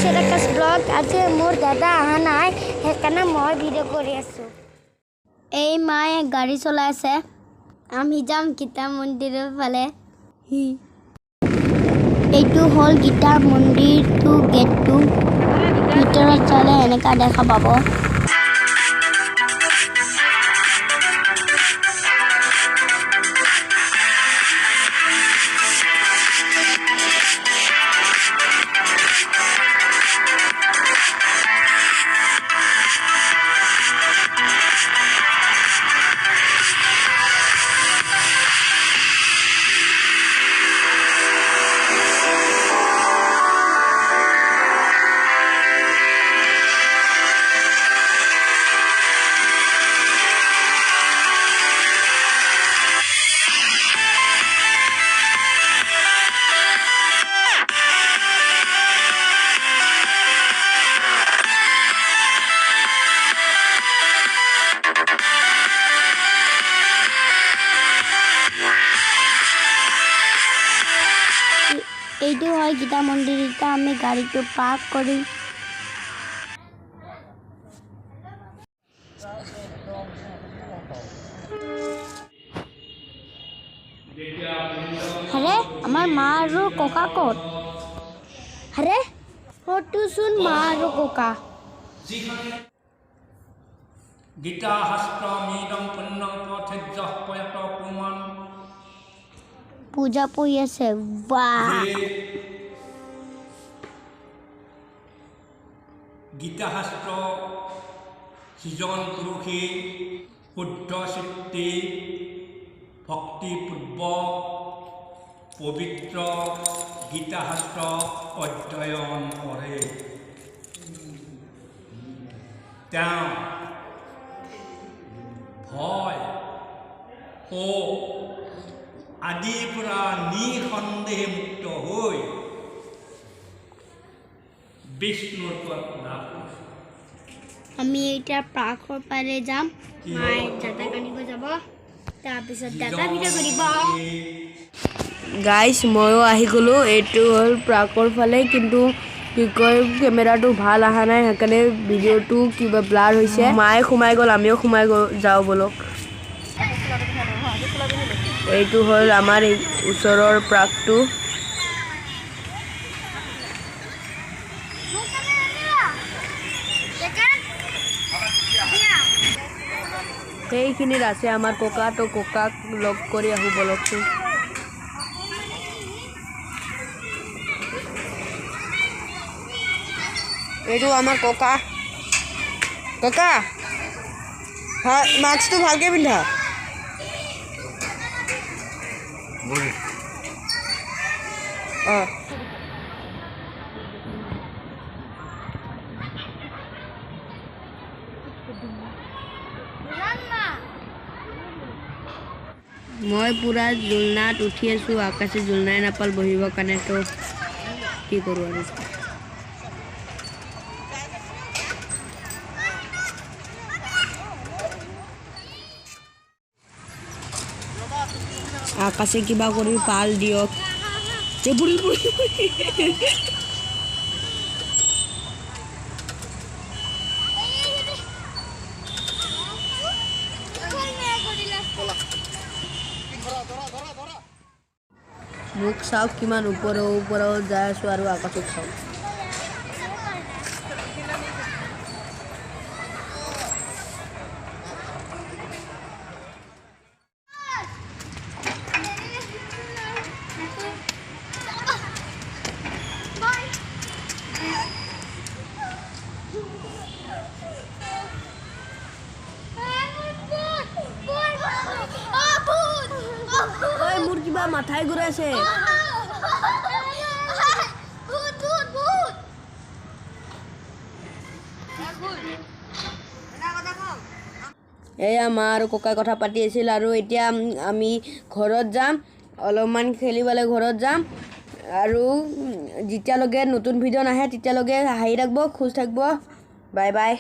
Sherakas vlog আজি মোৰ দাদা আহা নাই সেইকাৰণে মই ভিডিঅ' কৰি আছো এই মায়ে গাড়ী চলাই আছে আমি যাম গীতা মন্দিৰৰ ফালে এইটো হল গীতা মন্দিৰটো গেটটো ভিতৰত চালে এনেকা দেখা পাব এইটো হয় গীতা মন্দিৰ এটা আমি গাড়ীটো পাৰ্ক কৰি আৰে আমাৰ মা আৰু ককা ক'ত আৰে ফটোচোন মা আৰু ককা গীতা শাস্ত্ৰ মিদং পুণ্যং পথেজ্যঃ পয়ত পুমান পূজা পৰি আছে বাহ গীতা শাস্ত্ৰ সিজন পুৰুষে শুদ্ধ চিত্তে ভক্তিপূৰ্বক পবিত্ৰ গীতা শাস্ত্ৰ অধ্যয়ন কৰে তেওঁ ভয় ও আদিৰ পৰা নিঃসন্দেহে মুক্ত হৈ বিষ্ণুৰ পদ লাভ কৰে আমি এটা পাৰ্কৰ পাৰে যাম মায়ে দাদা কানিব যাব তাৰপিছত দাদা ভিডিঅ' কৰিব গাইজ ময়ো আহি গ'লোঁ এইটো হ'ল পাৰ্কৰ ফালে কিন্তু কি কয় কেমেৰাটো ভাল অহা নাই সেইকাৰণে ভিডিঅ'টো কিবা ব্লাৰ হৈছে মায়ে সোমাই গ'ল আমিও সোমাই যাওঁ বলক এইটো হ'ল আমাৰ এই ওচৰৰ পাৰ্কটো সেইখিনিত আছে আমাৰ ককা তো ককাক লগ কৰি আহোঁ বলকচোন এইটো আমাৰ ককা ককা মাস্কটো ভালকৈ পিন্ধা অঁ মই পূৰা জোলনাত উঠি আছোঁ আকাশে জোলনাই নাপাল বহিবৰ কাৰণে তো কি কৰোঁ আৰু আকাশে কিবা কৰি পাল দিয়ক মোক চাওক কিমান ওপৰৰ যাই আছোঁ আৰু আকাশক চাওক মোৰ কিবা মাথাই ঘূৰাইছে এয়া মা আৰু ককাই কথা পাতি আছিল আৰু এতিয়া আমি ঘৰত যাম অলপমান খেলিবলৈ ঘৰত যাম আৰু যেতিয়ালৈকে নতুন ভিডিঅ' নাহে তেতিয়ালৈকে হাঁহি থাকিব খুচ থাকিব বাই বাই